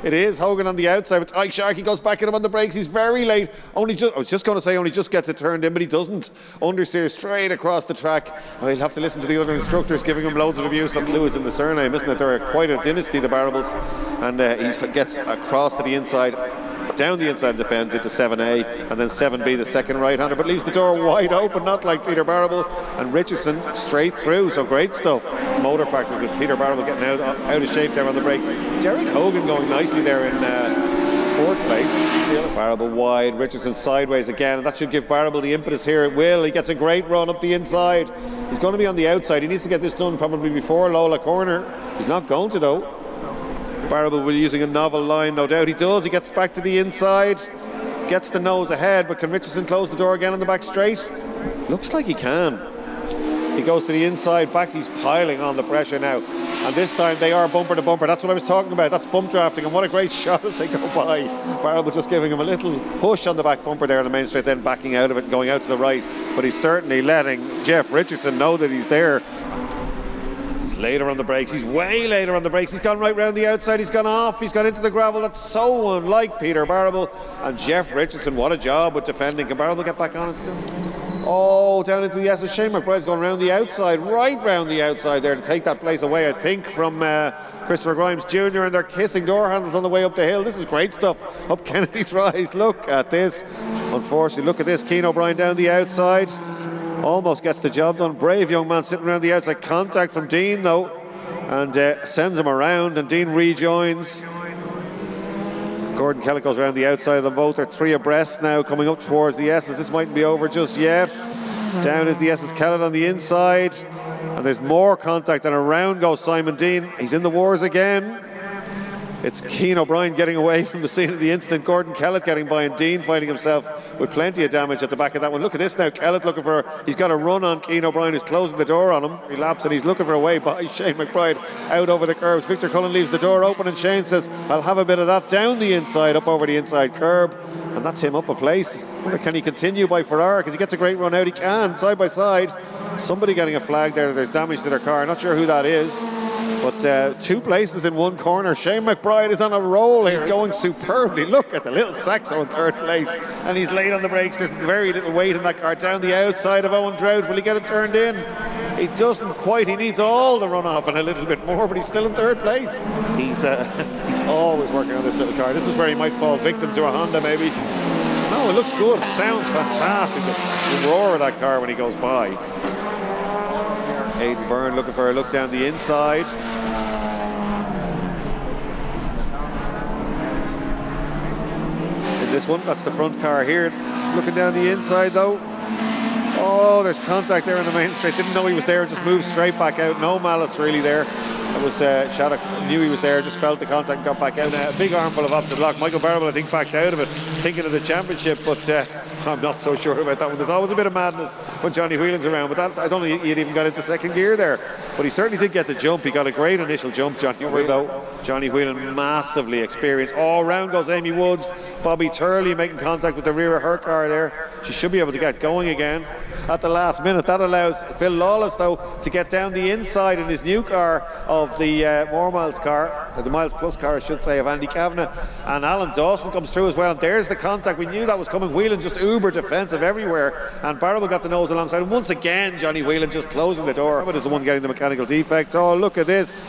It is Hogan on the outside, but Ike Sharkey goes back at him on the brakes. He's very late. I was just going to say only just gets it turned in, but he doesn't. Understeer straight across the track. He'll have to listen to the other instructors giving him loads of abuse. And Lewis in the surname, isn't it? They're quite a dynasty, the Barrables. And he gets across to the inside, down the inside defence into 7A, and then 7B, the second right-hander, but leaves the door wide open, not like Peter Barrable, and Richardson straight through. So great stuff. Motor factors with Peter Barrable getting out of shape there on the brakes. Derek Hogan going nicely there in fourth place. Barrable wide, Richardson sideways again, and that should give Barrable the impetus here. It will. He gets a great run up the inside. He's going to be on the outside. He needs to get this done probably before Lola corner. He's not going to though. Barrable will be using a novel line, no doubt. He does. He gets back to the inside, gets the nose ahead, but can Richardson close the door again on the back straight? Looks like he can. He goes to the inside, back. He's piling on the pressure now. And this time they are bumper to bumper. That's what I was talking about. That's bump drafting, and what a great shot as they go by. Barrable just giving him a little push on the back bumper there on the main straight, then backing out of it and going out to the right. But he's certainly letting Jeff Richardson know that he's there. Later on the brakes, he's way later on the brakes. He's gone right round the outside, he's gone off, he's gone into the gravel. That's so unlike Peter Barrable. And Jeff Richardson, what a job with defending. Can Barrable get back on it still? Oh, down into the S. Shane McBride's going round the outside, right round the outside there to take that place away, I think, from Christopher Grimes Jr. And they're kissing door handles on the way up the hill. This is great stuff. Up Kennedy's Rise. Look at this. Unfortunately, look at this. Keane O'Brien down the outside. Almost gets the job done. Brave young man sitting around the outside. Contact from Dean though, and sends him around, and Dean rejoins. Gordon Kellett goes around the outside of them both. They're three abreast now, coming up towards the S's. This mightn't be over just yet. Down at the S's, Kellett on the inside, and there's more contact, and around goes Simon Dean. He's in the wars again. It's Keane O'Brien getting away from the scene of the incident. Gordon Kellett getting by, and Dean finding himself with plenty of damage at the back of that one. Look at this now. Kellett looking for, he's got a run on Keane O'Brien, who's closing the door on him. He laps and he's looking for a way by Shane McBride out over the curves. Victor Cullen leaves the door open, and Shane says, I'll have a bit of that down the inside, up over the inside curb. And that's him up a place. Can he continue by Ferrara? Because he gets a great run out. He can, side by side. Somebody getting a flag there. There's damage to their car. Not sure who that is. But two places in one corner. Shane McBride is on a roll. He's going superbly. Look at the little Saxo in third place. And he's late on the brakes. There's very little weight in that car. Down the outside of Owen Drought. Will he get it turned in? He doesn't quite. He needs all the runoff and a little bit more, but he's still in third place. He's always working on this little car. This is where he might fall victim to a Honda maybe. No, it looks good. It sounds fantastic. The roar of that car when he goes by. Aidan Byrne looking for a look down the inside. In this one, that's the front car here. Looking down the inside though. Oh, there's contact there in the main straight. Didn't know he was there, just moved straight back out. No malice really there. That was Shattuck knew he was there, just felt the contact and got back out. A big armful of opposite block. Michael Barrable, I think, backed out of it, thinking of the championship, but I'm not so sure about that one. There's always a bit of madness when Johnny Whelan's around, but that, I don't think he'd even got into second gear there. But he certainly did get the jump. He got a great initial jump, Johnny Whelan, though. Johnny Whelan massively experienced. All round goes Amy Woods. Bobby Turley making contact with the rear of her car there. She should be able to get going again at the last minute. That allows Phil Lawless, though, to get down the inside in his new car of the More Miles car, or the Miles Plus car, I should say, of Andy Kavanagh. And Alan Dawson comes through as well, and there's the contact. We knew that was coming. Whelan just uber defensive everywhere, and Barrable got the nose alongside. And once again, Johnny Whelan just closing the door. But is the one getting the mechanical defect. Oh, look at this.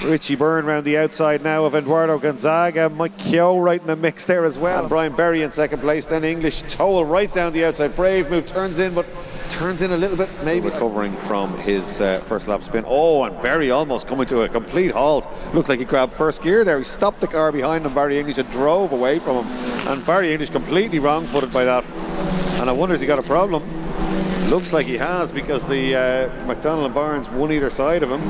Richie Byrne round the outside now of Eduardo Gonzaga. Mike Keogh right in the mix there as well. And Brian Berry in second place. Then English Toll right down the outside. Brave move, turns in, but turns in a little bit, maybe recovering from his first lap spin. Oh, and Berry almost coming to a complete halt. Looked like he grabbed first gear there. He stopped the car behind him, Barry English, and drove away from him. And Barry English completely wrong-footed by that. And I wonder if he got a problem. Looks like he has, because the McDonald and Barnes won either side of him.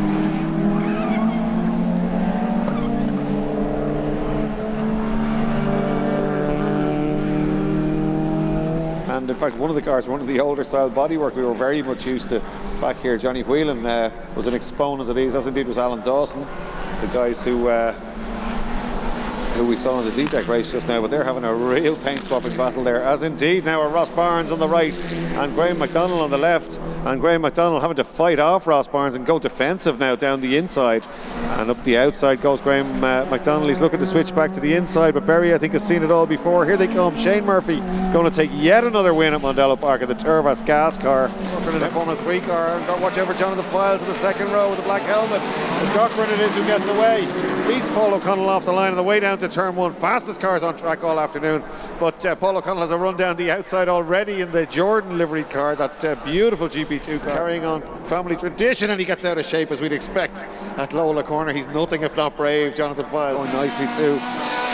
And in fact, one of the cars, one of the older style bodywork we were very much used to back here. Johnny Whelan was an exponent of these, as indeed was Alan Dawson. The guys who who we saw in the Z-Deck race just now, but they're having a real paint swapping battle there, as indeed now are Ross Barnes on the right and Graham McDonald on the left, and Graham McDonald having to fight off Ross Barnes and go defensive now down the inside, and up the outside goes Graham McDonald. He's looking to switch back to the inside, but Berry I think has seen it all before. Here they come. Shane Murphy going to take yet another win at Mondello Park in the Turvas gas car. Cochran in the Formula 3 car, and watch out for Jonathan Files in the second row with the black helmet. And Cochran it is who gets away, beats Paul O'Connell off the line on the way down to turn 1. Fastest cars on track all afternoon, but Paul O'Connell has a run down the outside already in the Jordan liveried car, that beautiful GP2 car, carrying on family tradition, and he gets out of shape as we'd expect at Lola Corner. He's nothing if not brave. Jonathan Files going nicely too.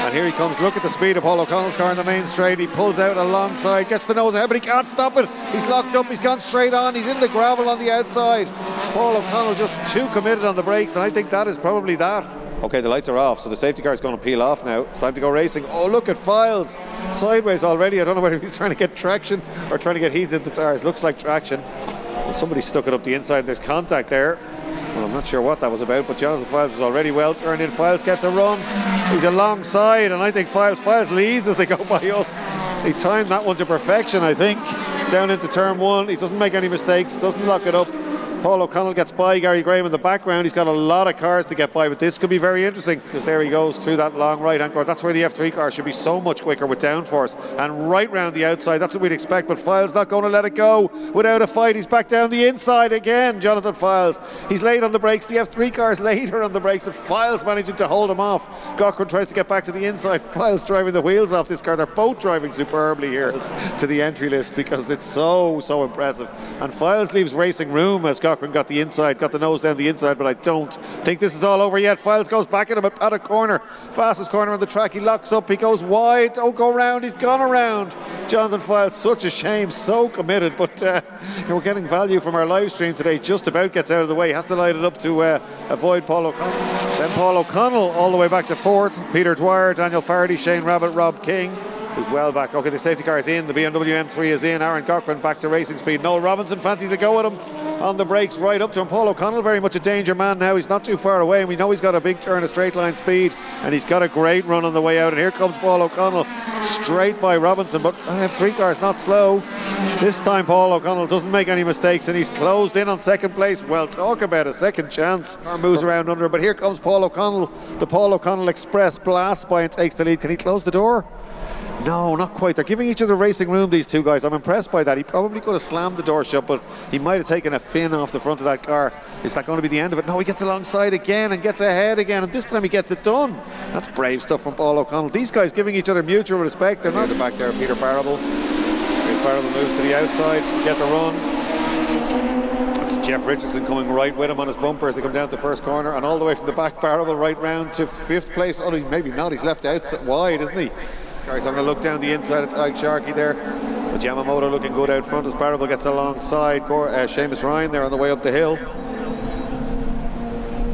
And here he comes. Look at the speed of Paul O'Connell's car in the main straight. He pulls out alongside, gets the nose ahead, but he can't stop it. He's locked up, he's gone straight on, he's in the gravel on the outside. Paul O'Connell just too committed on the brakes, and I think that is probably that. Okay, the lights are off, so the safety car is going to peel off now. It's time to go racing. Oh, look at Files sideways already. I don't know whether he's trying to get traction or trying to get heat into the tires. Looks like traction. Well, somebody stuck it up the inside. There's contact there. Well, I'm not sure what that was about, but Jonathan Files was already well turned in. Files gets a run. He's alongside, and I think Files leads as they go by us. He timed that one to perfection, I think. Down into turn 1. He doesn't make any mistakes, doesn't lock it up. Paul O'Connell gets by Gary Graham in the background. He's got a lot of cars to get by, but this could be very interesting because there he goes through that long right hand car. That's where the F3 car should be so much quicker with downforce, and right round the outside. That's what we'd expect, but Files not going to let it go without a fight. He's back down the inside again, Jonathan Files. He's late on the brakes. The F3 car's later on the brakes, but Files managing to hold him off. Cochran tries to get back to the inside. Files driving the wheels off this car. They're both driving superbly here to the entry list because it's so impressive. And Files leaves racing room as Cochran got the inside, got the nose down the inside, but I don't think this is all over yet. Files goes back at him at a corner, fastest corner on the track. He locks up, he goes wide, don't go around, he's gone around. Jonathan Files, such a shame, so committed, but we're getting value from our live stream today. Just about gets out of the way, has to light it up to avoid Paul O'Connell. Then Paul O'Connell all the way back to 4th, Peter Dwyer, Daniel Faraday, Shane Rabbit, Rob King, who's well back. Okay, the safety car is in, the BMW M3 is in. Aaron Cochran back to racing speed. Noel Robinson fancies a go at him on the brakes right up to him. Paul O'Connell very much a danger man now. He's not too far away, and we know he's got a big turn of straight line speed, and he's got a great run on the way out. And here comes Paul O'Connell straight by Robinson, but F3 car is not slow. This time Paul O'Connell doesn't make any mistakes, and he's closed in on second place. Well, talk about a second chance. Car moves around under, but here comes Paul O'Connell. The Paul O'Connell Express blasts by and takes the lead. Can he close the door? No, not quite. They're giving each other racing room, these two guys. I'm impressed by that. He probably could have slammed the door shut, but he might have taken a fin off the front of that car. Is that going to be the end of it? No, he gets alongside again and gets ahead again, and this time he gets it done. That's brave stuff from Paul O'Connell. These guys giving each other mutual respect. They're not back there. Peter Barrable. Peter Barrable moves to the outside to get the run. It's Jeff Richardson coming right with him on his bumper as they come down to first corner, and all the way from the back, Barrable right round to 5th place. Oh, maybe not. He's left out wide, isn't he? He's having a look down the inside. It's Ike Sharkey there. But Yamamoto looking good out front as Barrable gets alongside Seamus Ryan there on the way up the hill.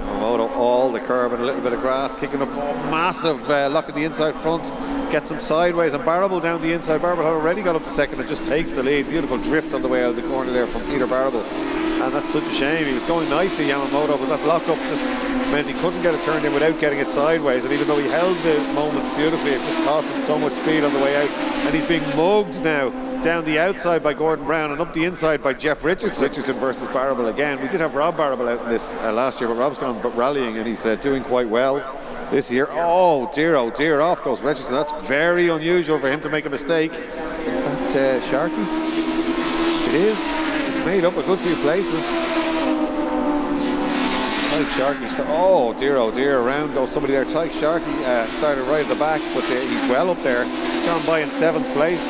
Yamamoto all the curb and a little bit of grass, kicking up massive lock at the inside front, gets him sideways, and Barrable down the inside. Barrable had already got up to second and just takes the lead. Beautiful drift on the way out of the corner there from Peter Barrable, and that's such a shame. He was going nicely, Yamamoto, but that lock up just meant he couldn't get it turned in without getting it sideways, and even though he held the moment beautifully, it just cost him so much speed on the way out, and he's being mugged now down the outside by Gordon Brown and up the inside by Jeff Richardson. Richardson versus Barrable again. We did have Rob Barrable out in this last year, but Rob's gone rallying and he's doing quite well this year. Oh dear, off goes Richardson. That's very unusual for him to make a mistake. Is that Sharkey? It is. He's made up a good few places. Tyke Sharkey, oh dear, around goes somebody there. Tyke Sharkey started right at the back, but he's well up there. He's gone by in 7th place.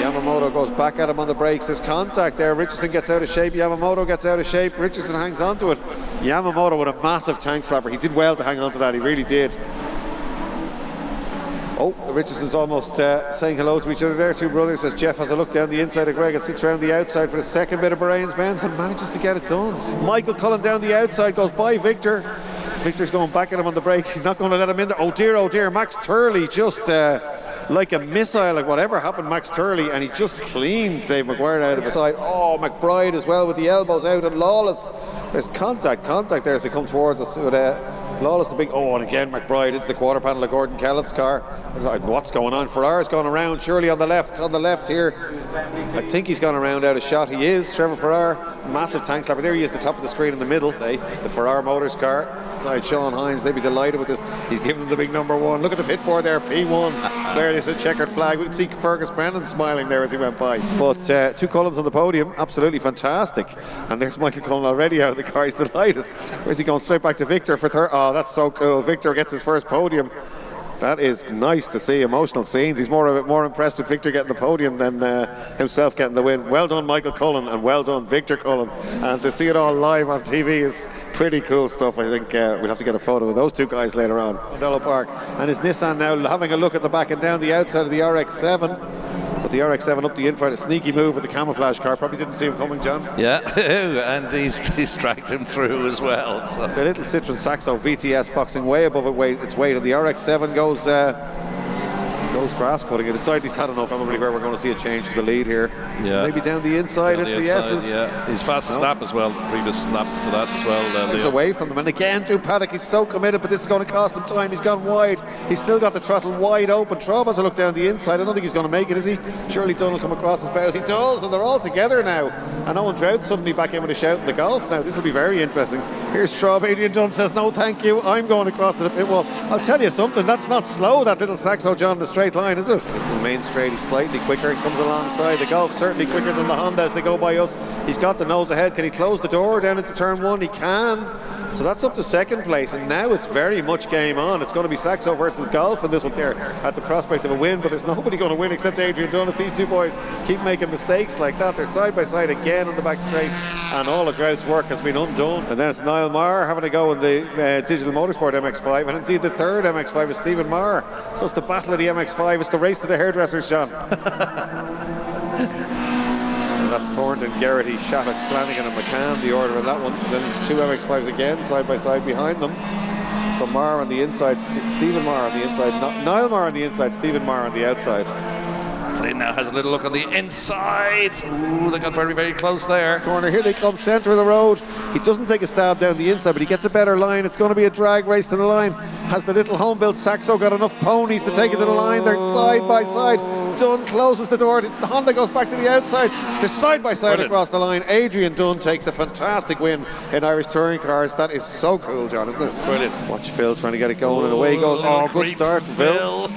Yamamoto goes back at him on the brakes. There's contact there. Richardson gets out of shape. Yamamoto gets out of shape. Richardson hangs on to it. Yamamoto with a massive tank slapper. He did well to hang on to that. He really did. Oh, Richardson's almost saying hello to each other there. Two brothers as Jeff has a look down the inside of Greg and sits around the outside for the second bit of Bahrain's Benz and manages to get it done. Michael Cullen down the outside goes by Victor. Victor's going back at him on the brakes. He's not going to let him in there. Oh dear. Max Turley just like a missile, like whatever happened Max Turley, and he just cleaned Dave McGuire out of the side. Oh, McBride as well with the elbows out, and Lawless. There's contact there as they come towards us with Lawless the big, and again McBride into the quarter panel of Gordon Kellett's car. What's going on? Ferrar's gone around, surely on the left here. I think he's gone around out of shot. He is, Trevor Ferrar, massive tank slapper. There he is, the top of the screen in the middle, the Ferrar Motors car. Side Sean Hines, they'd be delighted with this. He's giving them the big number 1. Look at the pit board there, P1. There is a checkered flag. We can see Fergus Brennan smiling there as he went by. But 2 Cullens on the podium, absolutely fantastic. And there's Michael Cullen already out of the car. He's delighted. Where's he going? Straight back to Victor for third. Oh, that's so cool. Victor gets his first podium. That is nice to see. Emotional scenes. He's more impressed with Victor getting the podium than himself getting the win. Well done, Michael Cullen, and well done, Victor Cullen. And to see it all live on TV is pretty cool stuff. I think we'll have to get a photo of those 2 guys later on. Mondello Park, and his Nissan now having a look at the back and down the outside of the RX-7. But the RX-7 up the inside, a sneaky move with the camouflage car. Probably didn't see him coming, John. Yeah, and he's dragged him through as well. So. The little Citroen Saxo VTS boxing way above its weight, and the RX-7 goes grass cutting. It decided he's had enough. Probably where we're going to see a change to the lead here. Yeah. Maybe down the inside at the S's. Yeah, he's fastest lap as well. Previous lap to that as well. He's away from them, and again to Paddock. He's so committed, but this is going to cost him time. He's gone wide. He's still got the throttle wide open. Traub has a look down the inside. I don't think he's going to make it, is he? Surely Dunn will come across his bows. He does, and they're all together now. And Owen Drought suddenly back in with a shout in the golf. Now this will be very interesting. Here's Traub. Adrian Dunn says, "No, thank you. I'm going across to the pit wall." I'll tell you something. That's not slow. That little Saxo John in the straight line, is it? The main straight, he's slightly quicker. He comes alongside. The Golf certainly quicker than the Honda as they go by us. He's got the nose ahead. Can he close the door down into turn 1? He can. So that's up to second place, and now it's very much game on. It's going to be Saxo versus Golf in this one there at the prospect of a win, but there's nobody going to win except Adrian Dunn. If these 2 boys keep making mistakes like that, they're side by side again on the back straight, and all of Drought's work has been undone. And then it's Niall Maher having a go in the Digital Motorsport MX-5, and indeed the third MX-5 is Stephen Maher. So it's the battle of the MX-5. It's the race to the hairdressers, John. And that's Thornton, Garrity, Shattuck, Flanagan and McCann, the order of that one. And then 2 MX-5s again, side by side behind them. So Maher on the inside, Stephen Maher on the inside, Niall Maher on the inside, Stephen Maher on the outside. Flynn now has a little look on the inside. Ooh, they got very, very close there. Corner, here they come, centre of the road. He doesn't take a stab down the inside, but he gets a better line. It's going to be a drag race to the line. Has the little home-built Saxo got enough ponies to take it to the line? They're side by side. Dunn closes the door. The Honda goes back to the outside. They're side by side across the line. Adrian Dunn takes a fantastic win in Irish touring cars. That is so cool, John, isn't it? Brilliant. Watch Phil trying to get it going, and away he goes. Oh, good start from Phil.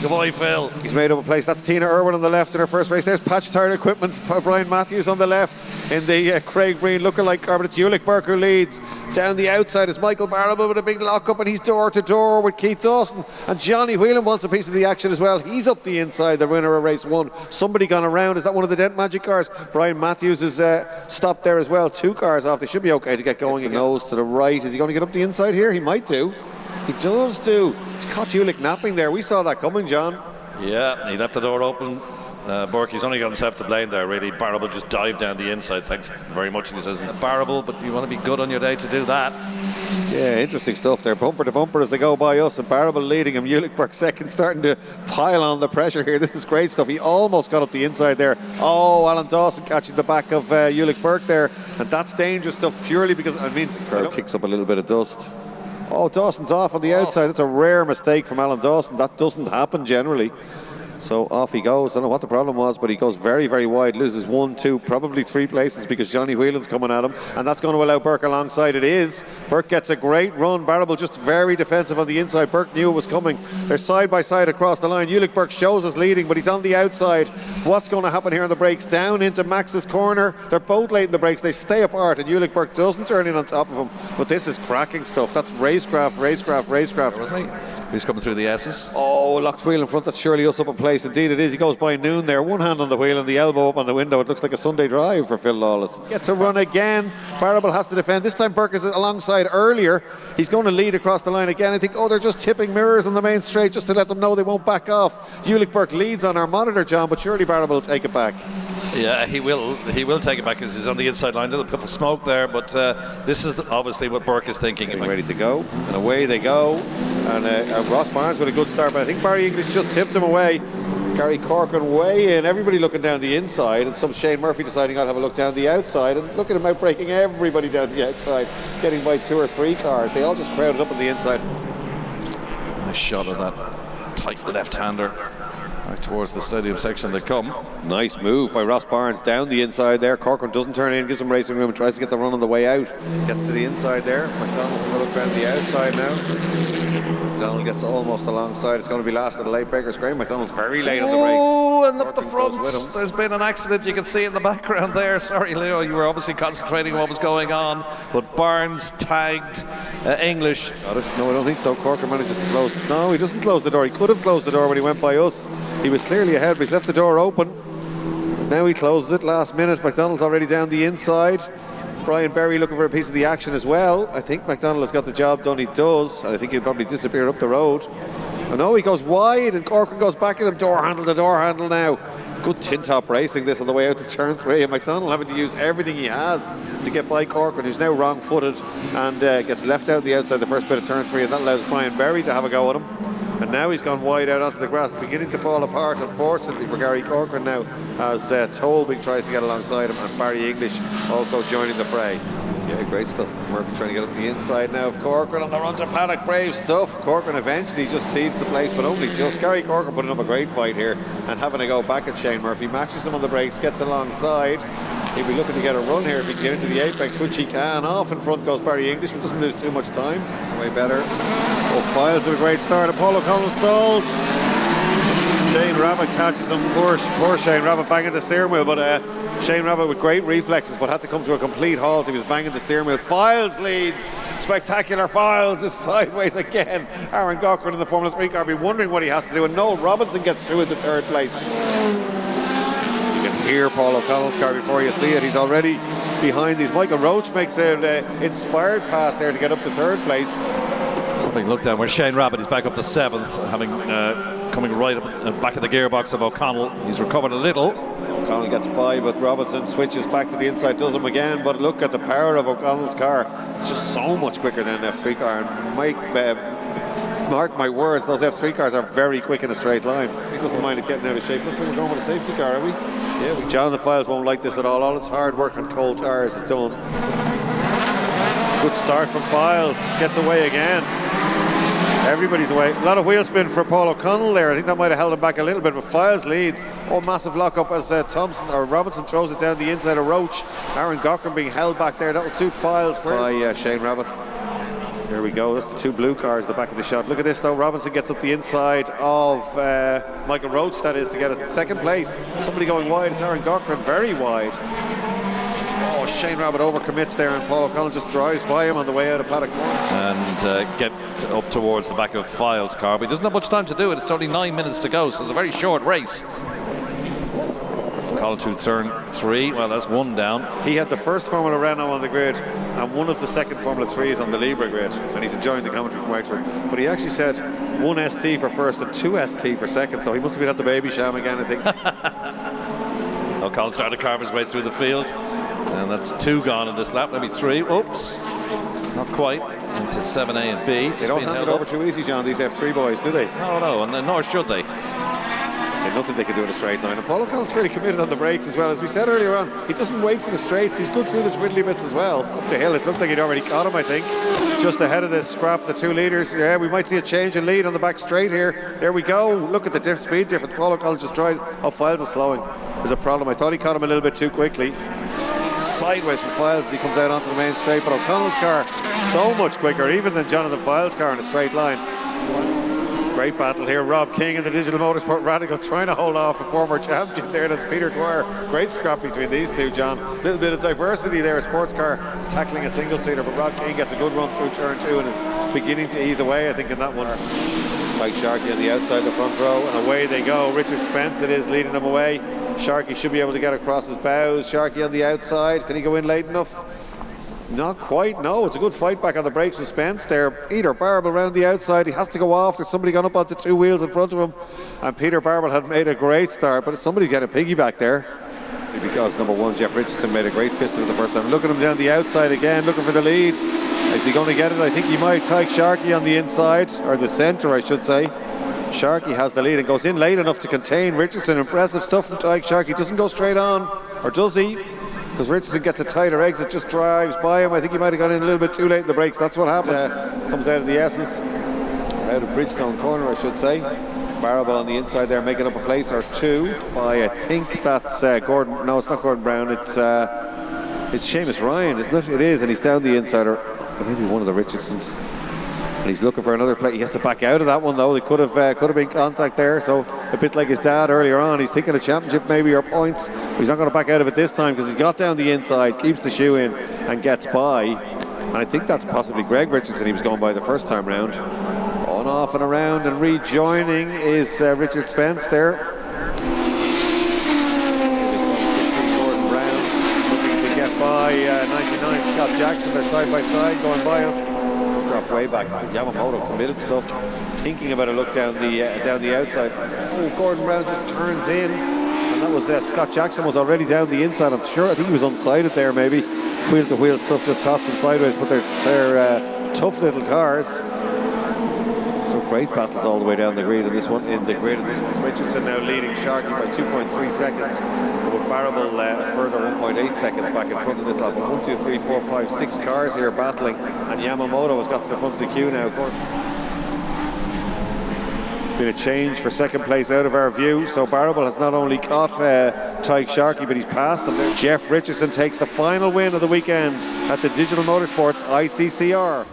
Good boy, Phil. He's made up a place. That's Tina Irwin on the left in her first race. There's Patch Tire Equipment, Brian Matthews on the left in the Craig Breen lookalike car, but it's Ulick Burke who leads. Down the outside is Michael Barrable with a big lock-up, and he's door-to-door with Keith Dawson. And Johnny Whelan wants a piece of the action as well. He's up the inside, the winner of race 1. Somebody gone around. Is that one of the Dent Magic cars? Brian Matthews is stopped there as well. 2 cars off. They should be okay to get going. He knows to the right. Is he going to get up the inside here? He might do. He does do. He's caught Ulick napping there. We saw that coming, John. Yeah, he left the door open. Borky's only got himself to blame there, really. Barrable just dived down the inside. Thanks very much. He says, Barrable, but you want to be good on your day to do that. Yeah, interesting stuff there. Bumper to bumper as they go by us, and Barrable leading him. Ulick Burke second, starting to pile on the pressure here. This is great stuff. He almost got up the inside there. Oh, Alan Dawson catching the back of Ulick Burke there, and that's dangerous stuff purely because, I mean, curve kicks up a little bit of dust. Oh, Dawson's off on the outside. It's a rare mistake from Alan Dawson. That doesn't happen generally. So off he goes. I don't know what the problem was, but he goes very, very wide, loses 1, 2, probably 3 places because Johnny Whelan's coming at him, and that's going to allow Burke alongside. It is. Burke gets a great run. Barrable just very defensive on the inside. Burke knew it was coming. They're side by side across the line. Ulick Burke shows us leading, but he's on the outside. What's going to happen here on the brakes? Down into Max's corner. They're both late in the brakes. They stay apart, and Ulick Burke doesn't turn in on top of him. But this is cracking stuff. That's racecraft. Wasn't he? He's coming through the S's. Oh, locked wheel in front. That's surely us up in place. Indeed it is. He goes by Noon there. One hand on the wheel and the elbow up on the window. It looks like a Sunday drive for Phil Lawless. Gets a run again. Barrable has to defend. This time Burke is alongside earlier. He's going to lead across the line again. I think, they're just tipping mirrors on the main straight just to let them know they won't back off. Ulick Burke leads on our monitor, John, but surely Barrable will take it back. Yeah, he will take it back because he's on the inside line. Little bit of smoke there, but this is obviously what Burke is thinking. Ready to go, and away they go. And Ross Barnes with a good start, but I think Barry English just tipped him away. Gary Corcoran way in, everybody looking down the inside, and some Shane Murphy deciding I'll have a look down the outside, and look at him outbreaking everybody down the outside, getting by 2 or 3 cars. They all just crowded up on the inside. Nice shot of that tight left-hander back towards the stadium section they come. Nice move by Ross Barnes down the inside there. Corcoran doesn't turn in, gives him racing room and tries to get the run on the way out. Gets to the inside there. McDonald has a look around the outside now. McDonald gets almost alongside. It's going to be last at a late breaker's grade. McDonald's very late on the brakes. Oh, and up the Corcoran front. goes with him. There's been an accident. You can see in the background there. Sorry, Leo, you were obviously concentrating on what was going on. But Barnes tagged English. No, I don't think so. Corcoran manages to close. No, he doesn't close the door. He could have closed the door when he went by us. He was clearly ahead, but he's left the door open. And now he closes it last minute. McDonald's already down the inside. Brian Berry looking for a piece of the action as well. I think McDonald has got the job done. He does. And I think he'll probably disappear up the road. Oh no, he goes wide and Corcoran goes back at him. Door handle now. Good tin top racing this on the way out to turn 3, and McDonald having to use everything he has to get by Corcoran, who's now wrong footed and gets left out the outside the first bit of turn 3, and that allows Brian Berry to have a go at him. And now he's gone wide out onto the grass, beginning to fall apart, unfortunately, for Gary Corcoran now, as Tolbig tries to get alongside him, and Barry English also joining the fray. Yeah, great stuff. Murphy trying to get up the inside now of Corcoran on the run to paddock. Brave stuff. Corcoran eventually just cedes the place, but only just. Gary Corcoran putting up a great fight here and having a go back at Shane Murphy. Matches him on the brakes, gets alongside. He'll be looking to get a run here if he can get into the apex, which he can. Off in front goes Barry English, but doesn't lose too much time. Way better. Oh, Files with a great start. Apollo Collins stalls. Shane Rabbit catches him. Poor Shane Rabbit banging the steering wheel, but Shane Rabbit with great reflexes, but had to come to a complete halt. He was banging the steering wheel. Files leads. Spectacular. Files is sideways again. Aaron Cochran in the Formula 3 car be wondering what he has to do, and Noel Robinson gets through into 3rd place. You can hear Paul O'Connell's car before you see it. He's already behind these. Michael Roach makes an inspired pass there to get up to 3rd place. Something look down where Shane Rabbit is back up to 7th, having coming right up at the back of the gearbox of O'Connell. He's recovered a little. O'Connell gets by, but Robinson switches back to the inside, does him again. But look at the power of O'Connell's car. It's just so much quicker than an F3 car. And mark my words, those F3 cars are very quick in a straight line. He doesn't mind it getting out of shape. Looks like we're going with a safety car, are we? Yeah, John the Files won't like this at all. All its hard work on cold tires is done. Good start from Files. Gets away again. Everybody's away. A lot of wheel spin for Paul O'Connell there. I think that might have held him back a little bit, but Files leads. Oh, massive lock up as Robinson throws it down the inside of Roach. Aaron Cochran being held back there. That'll suit Files by Shane Rabbit. There we go. That's the 2 blue cars at the back of the shot. Look at this though. Robinson gets up the inside of Michael Roach, that is, to get a 2nd place. Somebody going wide. It's Aaron Cochran, very wide. Oh, Shane Rabbit overcommits there, and Paul O'Connell just drives by him on the way out of paddock. And get up towards the back of Files' car, but he doesn't have much time to do it. It's only 9 minutes to go, so it's a very short race. O'Connell to turn 3. Well, that's 1 down. He had the first Formula Renault on the grid and one of the second Formula 3s on the Libra grid, and he's enjoying the commentary from Wexford. But he actually said 1 ST for first and 2 ST for second, so he must have been at the baby sham again, I think. O'Connell started to carve his way through the field, and that's 2 gone in this lap, maybe 3. Oops, not quite. Into 7A and B. They don't hand it over too easy, John, these F3 boys, do they? No, and nor should they. There's nothing they can do in a straight line. And Paul O'Connell's fairly committed on the brakes as well. As we said earlier on, he doesn't wait for the straights. He's good through the twiddly bits as well. Up the hill, it looked like he'd already caught him, I think. Just ahead of the scrap, the 2 leaders. Yeah, we might see a change in lead on the back straight here. There we go. Look at the speed difference. Paul O'Connell just drives. Oh, Files is slowing. There's a problem. I thought he caught him a little bit too quickly. Sideways from Files as he comes out onto the main straight, but O'Connell's car so much quicker even than Jonathan Files' car in a straight line. Great battle here. Rob King and the Digital Motorsport Radical trying to hold off a former champion there. That's Peter Dwyer. Great scrap between these two, John. A little bit of diversity there. A sports car tackling a single seater, but Rob King gets a good run through turn 2 and is beginning to ease away, I think, in that one. Tyke Sharkey on the outside of the front row, and away they go. Richard Spence it is leading them away. Sharkey should be able to get across his bows. Sharkey on the outside. Can he go in late enough? Not quite, no. It's a good fight back on the brakes with Spence there. Peter Barble around the outside. He has to go off. There's somebody gone up onto 2 wheels in front of him. And Peter Barble had made a great start, but somebody's getting a piggyback there. Because number 1, Jeff Richardson, made a great fist of it the first time. Look at him down the outside again, looking for the lead. Is he going to get it? I think he might. Tyke Sharkey on the inside, or the centre, I should say. Sharkey has the lead and goes in late enough to contain Richardson. Impressive stuff from Tyke Sharkey. Doesn't go straight on, or does he? Because Richardson gets a tighter exit, just drives by him. I think he might have gone in a little bit too late in the brakes. That's what happened. Comes out of the S's, or out of Bridgestone corner, I should say. Barrable on the inside there, making up a place or two by, I think that's Gordon. No, it's not Gordon Brown. It's Seamus Ryan, isn't it? It is, and he's down the inside, or maybe one of the Richardsons. And he's looking for another play. He has to back out of that one though. There could have been contact there. So a bit like his dad earlier on, he's thinking a championship maybe or points. But he's not going to back out of it this time because he's got down the inside, keeps the shoe in, and gets by. And I think that's possibly Greg Richardson. He was going by the first time round. On, off, and around, and rejoining is Richard Spence there. Gordon Brown looking to get by 99 Scott Jackson. They're side by side going by us. Dropped way back. Yamamoto committed stuff, thinking about a look down the outside. Oh, Gordon Brown just turns in, and that was Scott Jackson was already down the inside. I'm sure. I think he was unsided there, maybe. Wheel to wheel stuff just tossed him sideways, but they're tough little cars. So great battles all the way down the grid in this one. Richardson now leading Sharkey by 2.3 seconds. With Barrable a further 1.8 seconds back in front of this lap. 1, 2, 3, 4, 5, 6 cars here battling, and Yamamoto has got to the front of the queue now. It's been a change for second place out of our view. So Barrable has not only caught Tyke Sharkey, but he's passed him there. Jeff Richardson takes the final win of the weekend at the Digital Motorsports ICCR.